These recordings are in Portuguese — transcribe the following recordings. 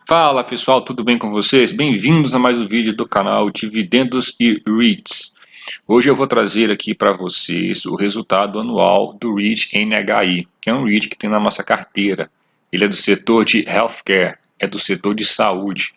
Fala pessoal, tudo bem com vocês? Bem-vindos a mais um vídeo do canal Dividendos e REITs. Hoje eu vou trazer aqui para vocês o resultado anual do REIT NHI, que é um REIT que tem na nossa carteira. Ele é do setor de healthcare, é do setor de saúde.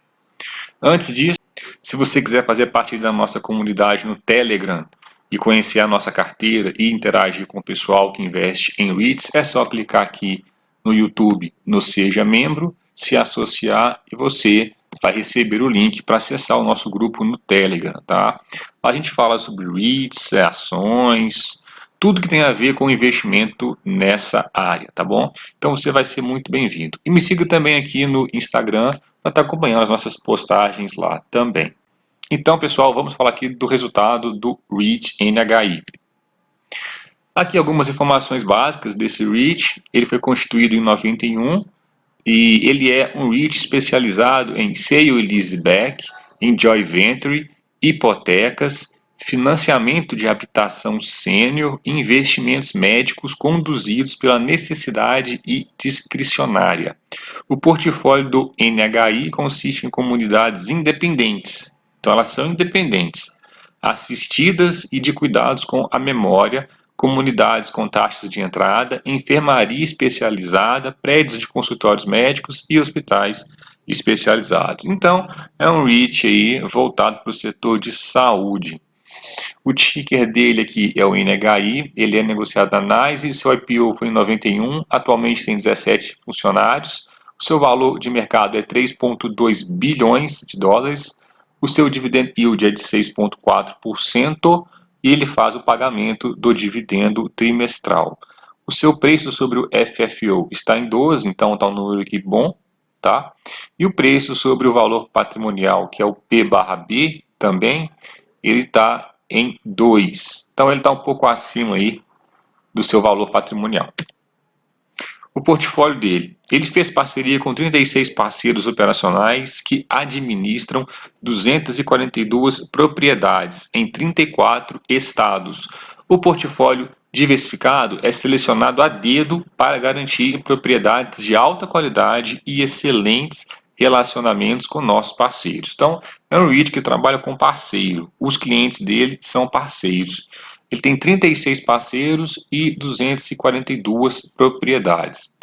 Antes disso, se você quiser fazer parte da nossa comunidade no Telegram e conhecer a nossa carteira e interagir com o pessoal que investe em REITs, é só clicar aqui no YouTube no Seja Membro, se associar e você vai receber o link para acessar o nosso grupo no Telegram, tá? A gente fala sobre REITs, ações, tudo que tem a ver com investimento nessa área, tá bom? Então você vai ser muito bem-vindo. E me siga também aqui no Instagram para estar acompanhando as nossas postagens lá também. Então, pessoal, vamos falar aqui do resultado do REIT NHI. Aqui algumas informações básicas desse REIT. Ele foi constituído em 91 e ele é um REIT especializado em sale e leaseback, em joint venture, hipotecas, financiamento de habitação sênior e investimentos médicos conduzidos pela necessidade e discricionária. O portfólio do NHI consiste em comunidades independentes, então elas são independentes, assistidas e de cuidados com a memória, comunidades com taxas de entrada, enfermaria especializada, prédios de consultórios médicos e hospitais especializados. Então, é um REIT aí voltado para o setor de saúde. O ticker dele aqui é o NHI, ele é negociado na NYSE, seu IPO foi em 91, atualmente tem 17 funcionários, o seu valor de mercado é 3,2 bilhões de dólares, o seu dividend yield é de 6,4% e ele faz o pagamento do dividendo trimestral. O seu preço sobre o FFO está em 12, então está um número aqui bom, tá? E o preço sobre o valor patrimonial, que é o P/B também, ele está em 2. Então ele está um pouco acima aí do seu valor patrimonial. O portfólio dele, ele fez parceria com 36 parceiros operacionais que administram 242 propriedades em 34 estados. O portfólio diversificado é selecionado a dedo para garantir propriedades de alta qualidade e excelentes relacionamentos com nossos parceiros. Então, é um REIT que trabalha com parceiro. Os clientes dele são parceiros. Ele tem 36 parceiros e 242 propriedades.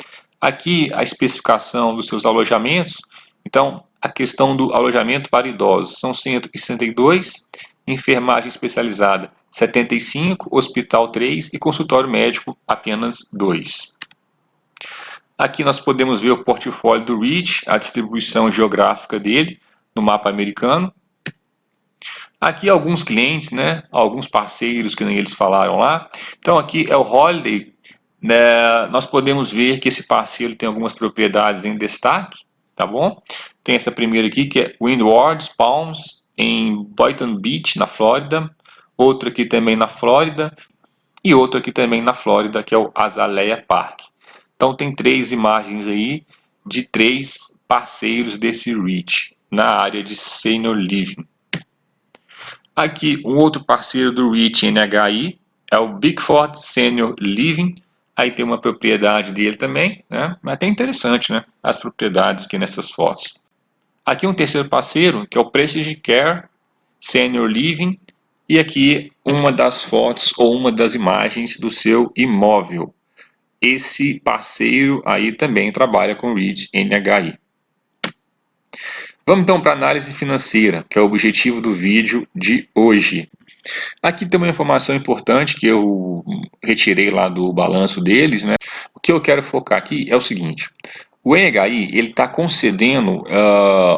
Aqui a especificação dos seus alojamentos. Então, a questão do alojamento para idosos são 162, enfermagem especializada 75, hospital 3 e consultório médico apenas 2. Aqui nós podemos ver o portfólio do REIT, a distribuição geográfica dele no mapa americano. Aqui alguns clientes, né, alguns parceiros que nem eles falaram lá. Então aqui é o Holiday, né, nós podemos ver que esse parceiro tem algumas propriedades em destaque, tá bom? Tem essa primeira aqui que é Windward Palms, em Boynton Beach, na Flórida. Outra aqui também na Flórida. E outra aqui também na Flórida, que é o Azalea Park. Então tem 3 imagens aí de 3 parceiros desse REIT na área de Senior Living. Aqui um outro parceiro do REIT NHI é o Bickford Senior Living. Aí tem uma propriedade dele também, né? Mas até interessante, né? As propriedades aqui nessas fotos. Aqui um terceiro parceiro, que é o Prestige Care Senior Living. E aqui uma das fotos ou uma das imagens do seu imóvel. Esse parceiro aí também trabalha com REIT NHI. Vamos então para a análise financeira, que é o objetivo do vídeo de hoje. Aqui tem uma informação importante que eu retirei lá do balanço deles, né? O que eu quero focar aqui é o seguinte: o NHI ele está concedendo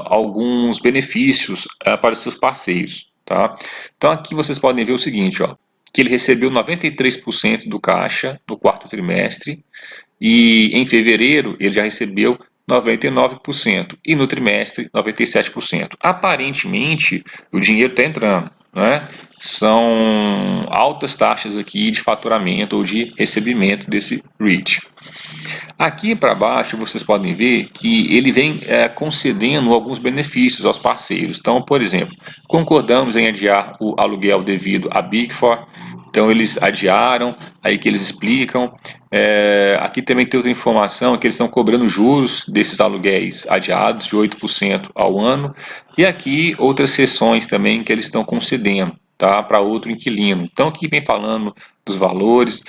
alguns benefícios para os seus parceiros, tá? Então aqui vocês podem ver o seguinte, ó, que ele recebeu 93% do caixa no quarto trimestre e em fevereiro ele já recebeu 99% e no trimestre 97%. Aparentemente o dinheiro está entrando, né? São altas taxas aqui de faturamento ou de recebimento desse REIT. Aqui para baixo vocês podem ver que ele vem concedendo alguns benefícios aos parceiros. Então, por exemplo, concordamos em adiar o aluguel devido a Bickford. Então eles adiaram, aí que eles explicam. Aqui também tem outra informação, que eles estão cobrando juros desses aluguéis adiados de 8% ao ano. E aqui outras seções também que eles estão concedendo, tá, para outro inquilino. Então aqui vem falando dos valores.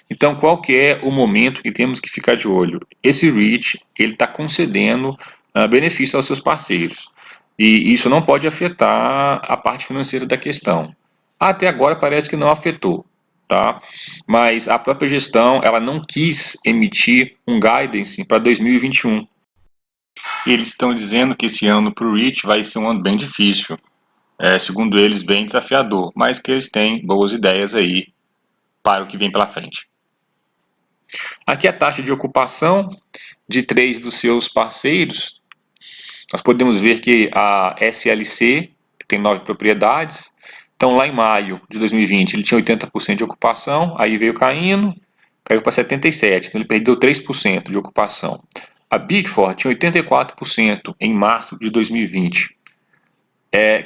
Então qual que é o momento que temos que ficar de olho? Esse REIT, ele está concedendo benefícios aos seus parceiros. E isso não pode afetar a parte financeira da questão. Até agora parece que não afetou, tá? Mas a própria gestão, ela não quis emitir um guidance para 2021. E eles estão dizendo que esse ano para o REIT vai ser um ano bem difícil. Segundo eles, bem desafiador, mas que eles têm boas ideias aí para o que vem pela frente. Aqui a taxa de ocupação de 3 dos seus parceiros. Nós podemos ver que a SLC tem 9 propriedades. Então, lá em maio de 2020, ele tinha 80% de ocupação, aí veio caindo, caiu para 77%, então ele perdeu 3% de ocupação. A Bickford tinha 84% em março de 2020,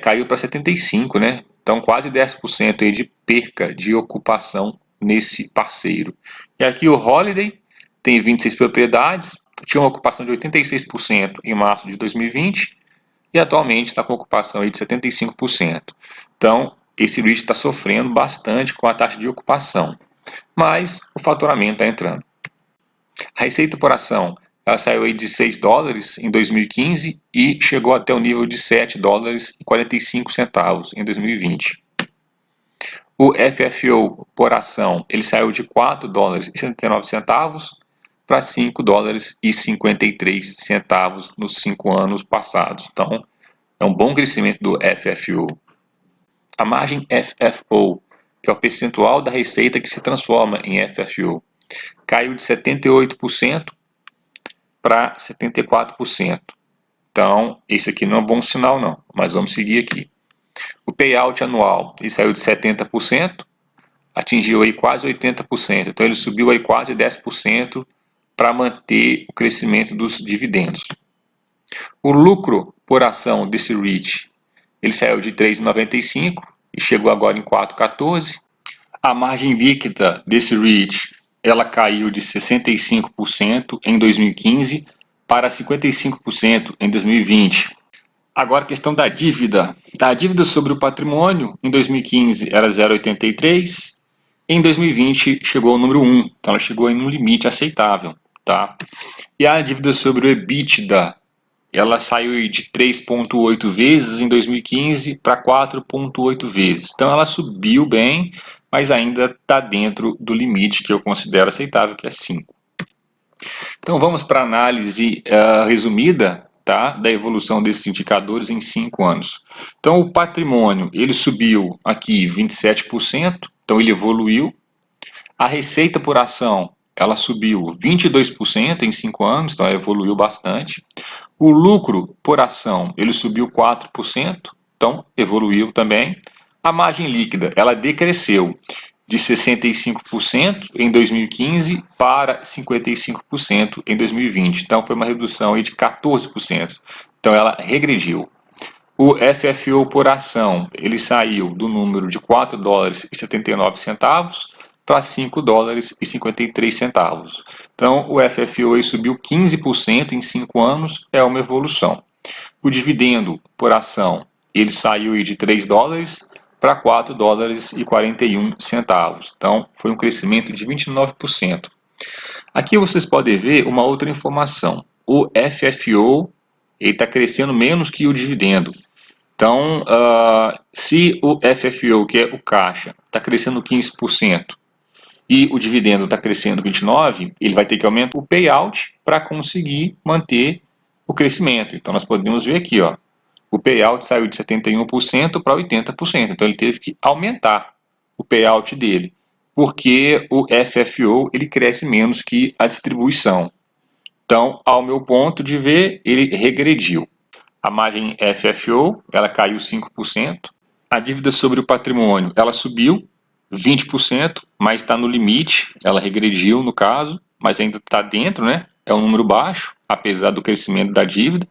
caiu para 75%, né? Então, quase 10% aí de perca de ocupação nesse parceiro. E aqui o Holiday tem 26 propriedades, tinha uma ocupação de 86% em março de 2020 e atualmente está com ocupação aí de 75%. Então, esse REIT está sofrendo bastante com a taxa de ocupação, mas o faturamento está entrando. A receita por ação, ela saiu aí de 6 dólares em 2015 e chegou até o nível de 7 dólares e 45 centavos em 2020. O FFO por ação, ele saiu de 4 dólares e 79 centavos para 5 dólares e 53 centavos nos 5 anos passados. Então, é um bom crescimento do FFO. A margem FFO, que é o percentual da receita que se transforma em FFO, caiu de 78% para 74%. Então, isso aqui não é um bom sinal não, mas vamos seguir aqui. O payout anual, ele saiu de 70%, atingiu aí quase 80%, então ele subiu aí quase 10% para manter o crescimento dos dividendos. O lucro por ação desse REIT, ele saiu de 3,95 e chegou agora em 4,14. A margem líquida desse REIT, ela caiu de 65% em 2015 para 55% em 2020. Agora a questão da dívida. A dívida sobre o patrimônio em 2015 era 0,83, em 2020 chegou ao número 1, então ela chegou em um limite aceitável, tá? E a dívida sobre o EBITDA, ela saiu de 3,8 vezes em 2015 para 4,8 vezes. Então ela subiu bem, mas ainda está dentro do limite que eu considero aceitável, que é 5. Então vamos para a análise resumida, tá, da evolução desses indicadores em 5 anos. Então o patrimônio, ele subiu aqui 27%, então ele evoluiu. A receita por ação, ela subiu 22% em 5 anos, então ela evoluiu bastante. O lucro por ação, ele subiu 4%, então evoluiu também. A margem líquida, ela decresceu de 65% em 2015 para 55% em 2020. Então foi uma redução aí de 14%. Então ela regrediu. O FFO por ação, ele saiu do número de 4 dólares e 79 centavos para 5 dólares e 53 centavos. Então, o FFO aí subiu 15% em 5 anos, é uma evolução. O dividendo por ação, ele saiu aí de 3 dólares para 4 dólares e 41 centavos. Então, foi um crescimento de 29%. Aqui vocês podem ver uma outra informação. O FFO está crescendo menos que o dividendo. Então, se o FFO, que é o caixa, está crescendo 15% e o dividendo está crescendo 29%, ele vai ter que aumentar o payout para conseguir manter o crescimento. Então, nós podemos ver aqui, ó, o payout saiu de 71% para 80%. Então, ele teve que aumentar o payout dele, porque o FFO ele cresce menos que a distribuição. Então, ao meu ponto de ver, ele regrediu. A margem FFO, ela caiu 5%. A dívida sobre o patrimônio, ela subiu 20%, mas está no limite, ela regrediu no caso, mas ainda está dentro, né? É um número baixo, apesar do crescimento da dívida.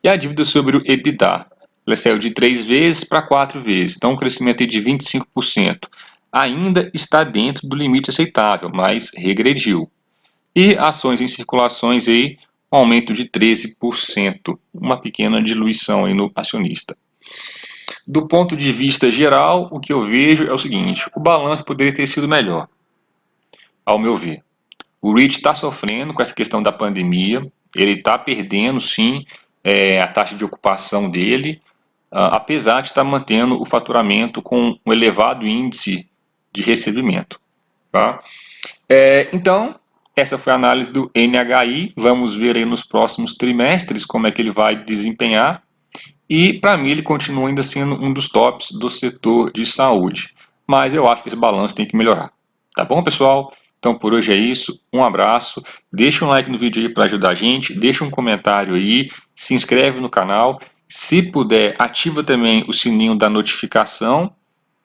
E a dívida sobre o EBITDA, ela saiu de 3 vezes para 4 vezes, então um crescimento de 25%. ainda está dentro do limite aceitável, mas regrediu. E ações em circulações aí, um aumento de 13%, uma pequena diluição aí no acionista. Do ponto de vista geral, o que eu vejo é o seguinte: o balanço poderia ter sido melhor, ao meu ver. O REIT está sofrendo com essa questão da pandemia, ele está perdendo, sim, a taxa de ocupação dele, apesar de estar mantendo o faturamento com um elevado índice de recebimento. Tá? Então, essa foi a análise do NHI. Vamos ver aí nos próximos trimestres como é que ele vai desempenhar. E, para mim, ele continua ainda sendo um dos tops do setor de saúde. Mas eu acho que esse balanço tem que melhorar. Tá bom, pessoal? Então, por hoje é isso. Um abraço. Deixa um like no vídeo aí para ajudar a gente. Deixa um comentário aí. Se inscreve no canal. Se puder, ativa também o sininho da notificação.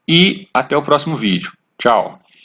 E até o próximo vídeo. Tchau!